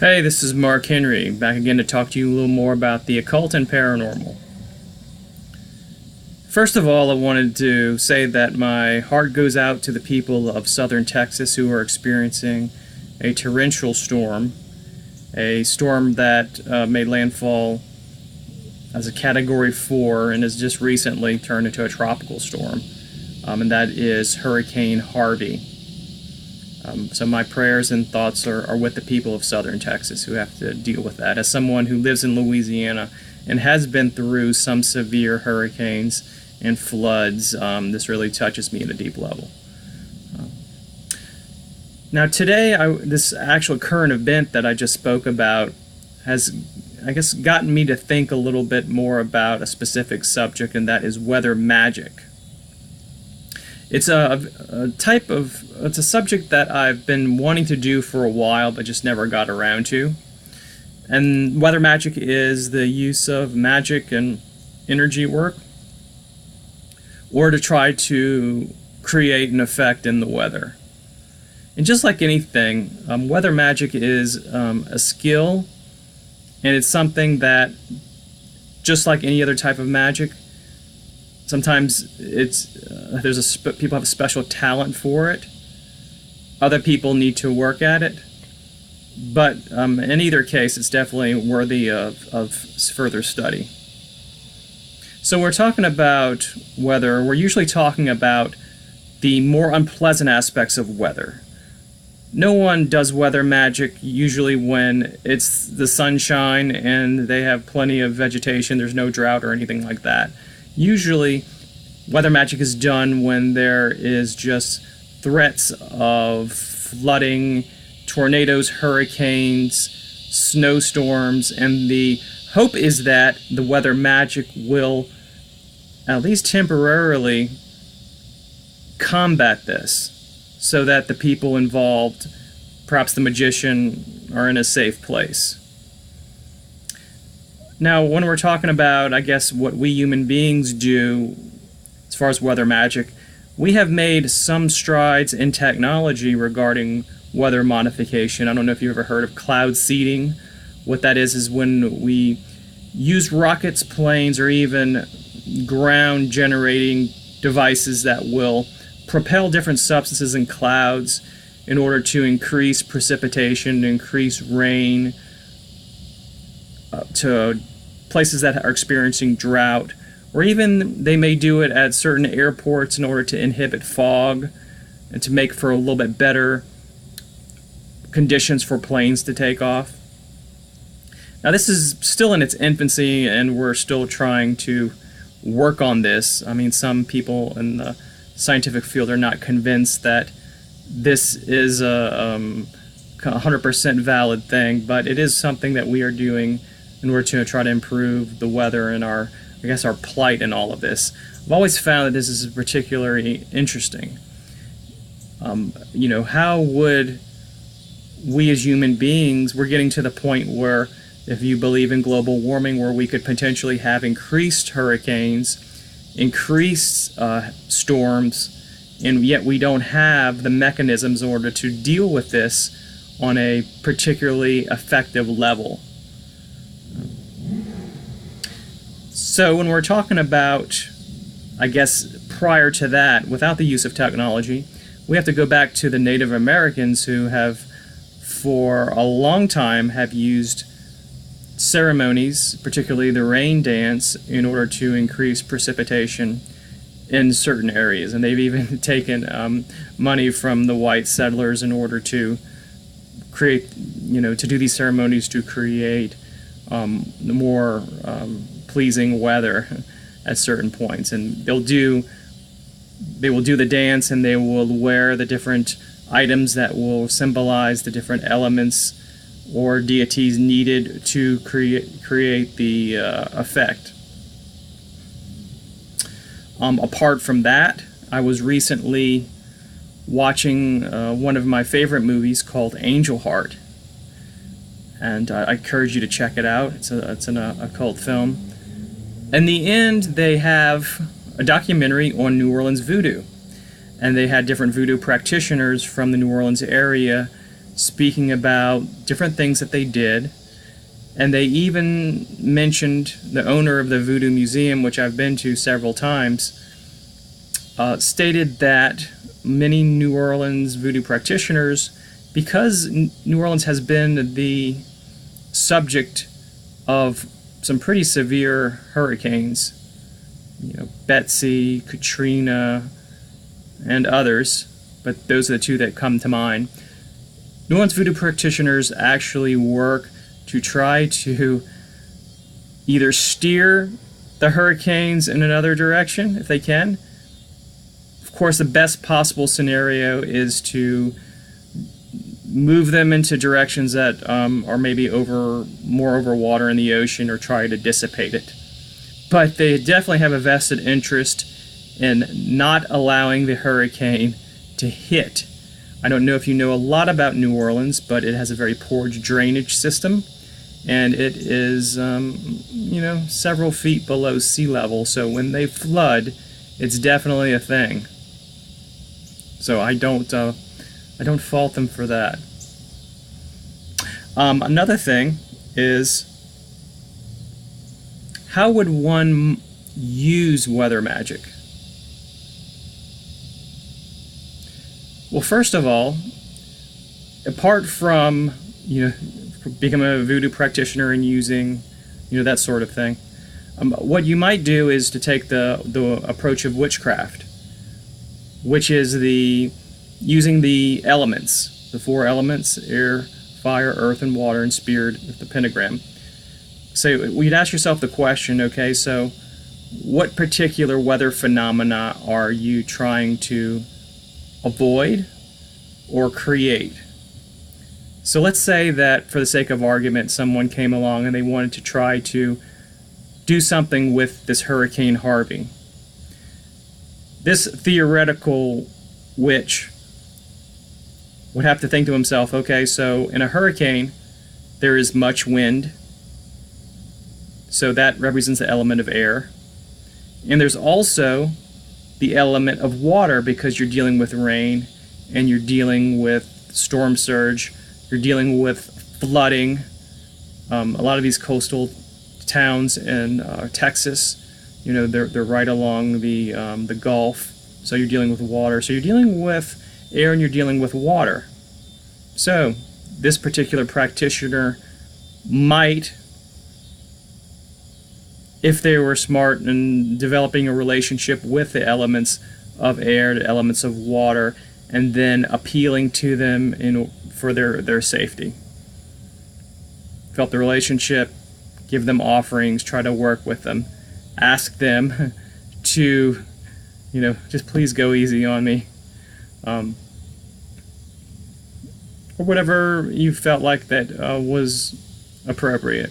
Hey, this is Mark Henry, back again to talk to you a little more about the occult and paranormal. First of all, I wanted to say that my heart goes out to the people of southern Texas who are experiencing a torrential storm, a storm that made landfall as a Category 4 and has just recently turned into a tropical storm, and that is Hurricane Harvey. So my prayers and thoughts are with the people of southern Texas who have to deal with that. As someone who lives in Louisiana and has been through some severe hurricanes and floods, this really touches me at a deep level. Now today, this actual current event that I just spoke about has, I guess, gotten me to think a little bit more about a specific subject, and that is weather magic. It's it's a subject that I've been wanting to do for a while, but just never got around to. And weather magic is the use of magic and energy work, or to try to create an effect in the weather. And just like anything, weather magic is a skill, and it's something that, just like any other type of magic, sometimes people have a special talent for it. Other people need to work at it. But in either case, it's definitely worthy of further study. So we're talking about weather. We're usually talking about the more unpleasant aspects of weather. No one does weather magic usually when it's the sunshine and they have plenty of vegetation, there's no drought or anything like that. Usually, weather magic is done when there is just threats of flooding, tornadoes, hurricanes, snowstorms, and the hope is that the weather magic will, at least temporarily, combat this so that the people involved, perhaps the magician, are in a safe place. Now, when we're talking about, I guess, what we human beings do as far as weather magic, we have made some strides in technology regarding weather modification. I don't know if you've ever heard of cloud seeding. What that is when we use rockets, planes, or even ground-generating devices that will propel different substances in clouds in order to increase precipitation, increase rain, to places that are experiencing drought, or even they may do it at certain airports in order to inhibit fog and to make for a little bit better conditions for planes to take off. Now this is still in its infancy and we're still trying to work on this. I mean, some people in the scientific field are not convinced that this is a 100% valid thing, but it is something that we are doing in order to try to improve the weather and our plight in all of this. I've always found that this is particularly interesting. How would we as human beings, we're getting to the point where, if you believe in global warming, where we could potentially have increased hurricanes, increased storms, and yet we don't have the mechanisms in order to deal with this on a particularly effective level. So when we're talking about, I guess, prior to that, without the use of technology, we have to go back to the Native Americans who have, for a long time, have used ceremonies, particularly the rain dance, in order to increase precipitation in certain areas. And they've even taken money from the white settlers in order to create, to do these ceremonies to create more pleasing weather at certain points. And they will do the dance, and they will wear the different items that will symbolize the different elements or deities needed to create the effect. Apart from that, I was recently watching one of my favorite movies called Angel Heart, and I encourage you to check it out. It's an occult film. In the end, they have a documentary on New Orleans voodoo, and they had different voodoo practitioners from the New Orleans area speaking about different things that they did. And they even mentioned the owner of the Voodoo Museum, which I've been to several times, stated that many New Orleans voodoo practitioners, because New Orleans has been the subject of some pretty severe hurricanes, Betsy, Katrina, and others, but those are the two that come to mind. New Orleans voodoo practitioners actually work to try to either steer the hurricanes in another direction if they can. Of course, the best possible scenario is to move them into directions that are maybe more over water in the ocean, or try to dissipate it. But they definitely have a vested interest in not allowing the hurricane to hit. I don't know if you know a lot about New Orleans, but it has a very poor drainage system, and it is several feet below sea level, so when they flood, it's definitely a thing. So I don't fault them for that. Another thing is, how would one use weather magic? Well, first of all, apart from becoming a voodoo practitioner and using that sort of thing, what you might do is to take the approach of witchcraft, which is using the elements, the 4 elements: air, fire, earth, and water, and spirit with the pentagram. So you'd ask yourself the question, okay, so what particular weather phenomena are you trying to avoid or create? So let's say that, for the sake of argument, someone came along and they wanted to try to do something with this Hurricane Harvey. This theoretical witch would have to think to himself, okay, so in a hurricane, there is much wind, so that represents the element of air. And there's also the element of water, because you're dealing with rain, and you're dealing with storm surge, you're dealing with flooding. A lot of these coastal towns in Texas, they're right along the Gulf, so you're dealing with water. So you're dealing with air and you're dealing with water. So this particular practitioner might, if they were smart in developing a relationship with the elements of air, the elements of water, and then appealing to them for their safety. Develop the relationship, give them offerings, try to work with them, ask them to, just please go easy on me, or whatever you felt like that was appropriate.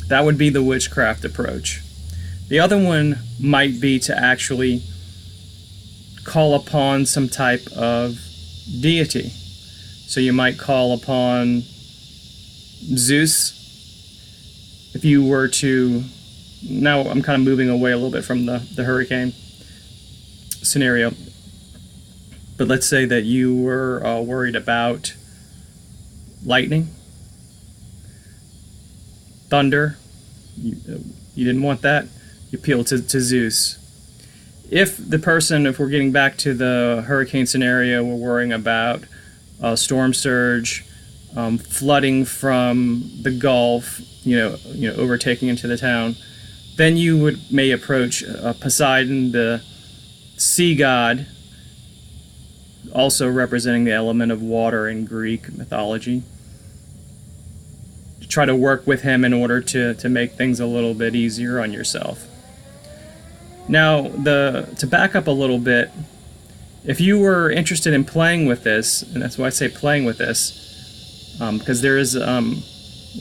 That would be the witchcraft approach. The other one might be to actually call upon some type of deity. So you might call upon Zeus. If you were to, now I'm kind of moving away a little bit from the hurricane scenario, but let's say that you were worried about lightning, thunder. You didn't want that. You appeal to Zeus. If we're getting back to the hurricane scenario, we're worrying about storm surge, flooding from the Gulf, overtaking into the town, then you may approach Poseidon, the sea god, also representing the element of water in Greek mythology. Try to work with him in order to make things a little bit easier on yourself. Now, to back up a little bit, if you were interested in playing with this, and that's why I say playing with this, because there is a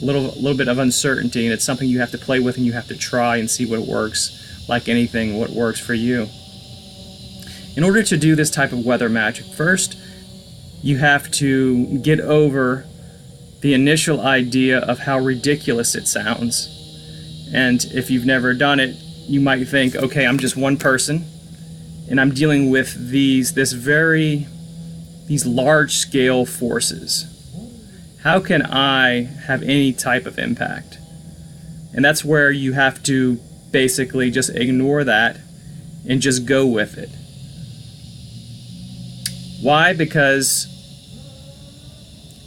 little bit of uncertainty, and it's something you have to play with and you have to try and see what works, like anything, what works for you. In order to do this type of weather magic, first you have to get over the initial idea of how ridiculous it sounds. And if you've never done it, you might think, okay, I'm just one person, and I'm dealing with these these large-scale forces. How can I have any type of impact? And that's where you have to basically just ignore that and just go with it. Why? Because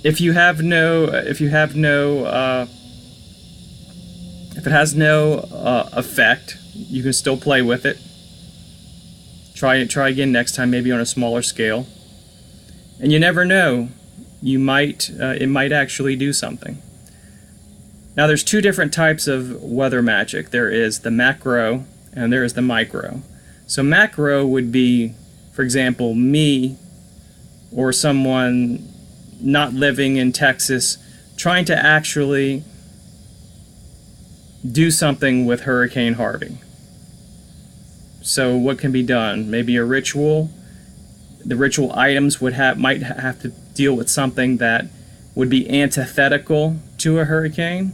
if it has no effect, you can still play with it. Try again next time, maybe on a smaller scale. And you never know, it might actually do something. Now there's two different types of weather magic. There is the macro and there is the micro. So macro would be, for example, me or someone not living in Texas trying to actually do something with Hurricane Harvey. So what can be done? Maybe a ritual. The ritual items might have to deal with something that would be antithetical to a hurricane.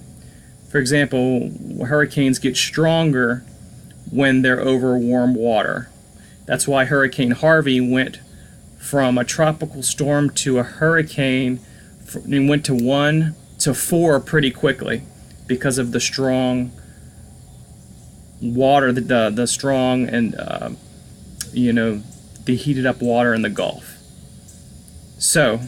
For example, hurricanes get stronger when they're over warm water. That's why Hurricane Harvey went from a tropical storm to a hurricane, and went to 1 to 4 pretty quickly because of the strong water, the strong and the heated up water in the Gulf. So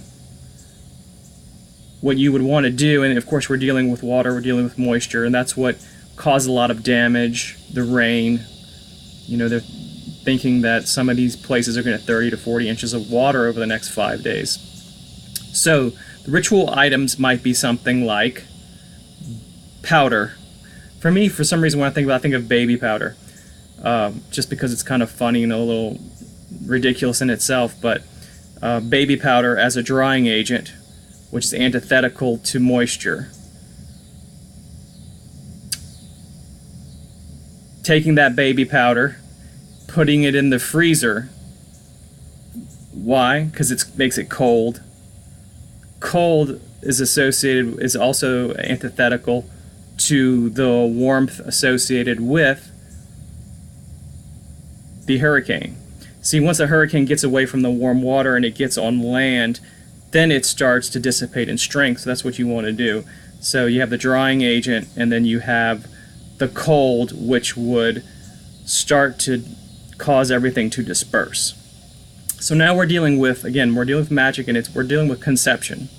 what you would want to do, and of course we're dealing with water, we're dealing with moisture, and that's what caused a lot of damage, the rain. They're thinking that some of these places are going to get 30 to 40 inches of water over the next 5 days. So the ritual items might be something like powder. For me, for some reason, when I think of baby powder, just because it's kind of funny and a little ridiculous in itself, but baby powder as a drying agent, which is antithetical to moisture. Taking that baby powder, putting it in the freezer. Why? Because it makes it cold. Cold is also antithetical to the warmth associated with the hurricane. See, once a hurricane gets away from the warm water and it gets on land, then it starts to dissipate in strength. So that's what you want to do. So you have the drying agent, and then you have the cold, which would start to cause everything to disperse. So now we're dealing with magic, and we're dealing with conception.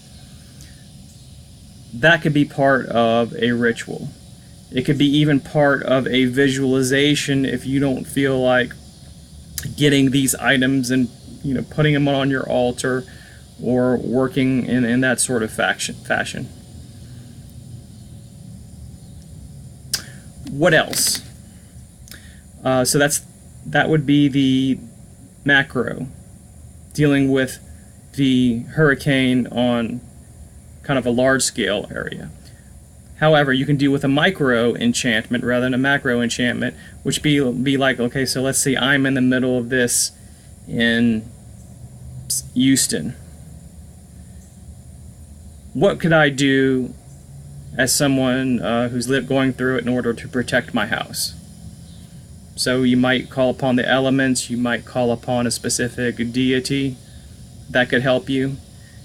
That could be part of a ritual. It could be even part of a visualization if you don't feel like getting these items and putting them on your altar or working in that sort of fashion. What else? So that would be the macro, dealing with the hurricane on kind of a large scale area. However, you can deal with a micro enchantment rather than a macro enchantment, which be like, okay, so let's say I'm in the middle of this in Houston. What could I do as someone who's going through it in order to protect my house? So you might call upon the elements, you might call upon a specific deity that could help you.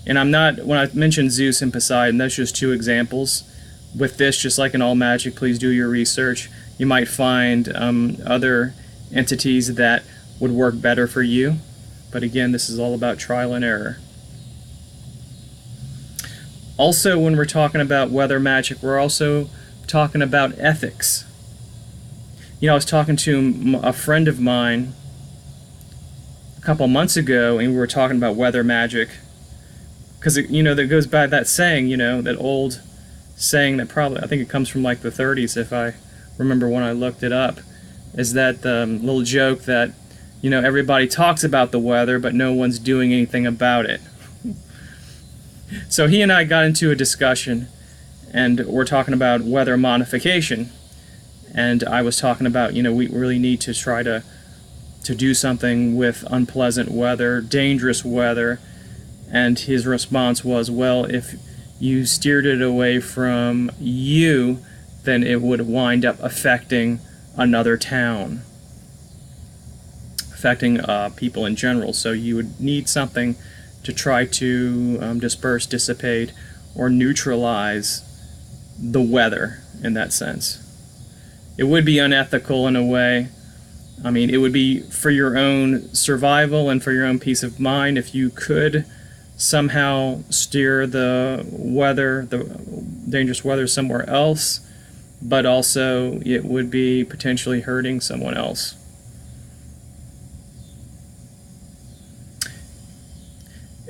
And when I mentioned Zeus and Poseidon, that's just two examples. With this, just like in all magic, please do your research. You might find other entities that would work better for you. But again, this is all about trial and error. Also, when we're talking about weather magic, we're also talking about ethics. I was talking to a friend of mine a couple months ago, and we were talking about weather magic. Because, that goes by that saying, that old saying that I think it comes from like the 30s, if I remember when I looked it up, is that little joke that, everybody talks about the weather, but no one's doing anything about it. So he and I got into a discussion, and we're talking about weather modification, and I was talking about, we really need to try to do something with unpleasant weather, dangerous weather, and his response was, well, if you steered it away from you, then it would wind up affecting another town, affecting people in general. So you would need something to try to disperse, dissipate, or neutralize the weather in that sense. It would be unethical in a way. I mean, it would be for your own survival and for your own peace of mind if you could somehow steer the weather, the dangerous weather, somewhere else, but also it would be potentially hurting someone else.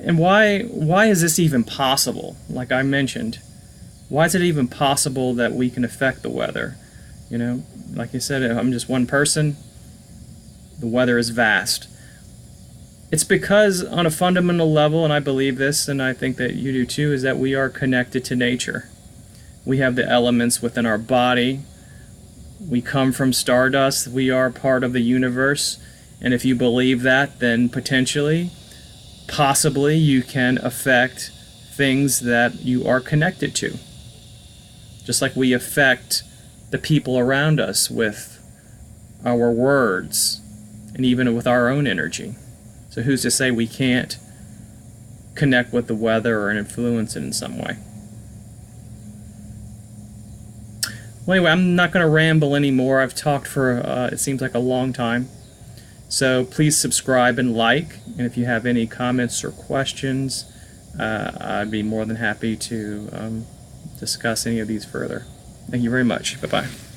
And why is this even possible? Like I mentioned, why is it even possible that we can affect the weather? You know, like I said, I'm just one person. The weather is vast. It's because on a fundamental level, and I believe this, and I think that you do too, is that we are connected to nature. We have the elements within our body. We come from stardust. We are part of the universe. And if you believe that, then potentially, possibly, you can affect things that you are connected to. Just like we affect the people around us with our words and even with our own energy. So who's to say we can't connect with the weather or influence it in some way? Well, anyway, I'm not going to ramble anymore. I've talked for, it seems like a long time. So please subscribe and like. And if you have any comments or questions, I'd be more than happy to discuss any of these further. Thank you very much. Bye-bye.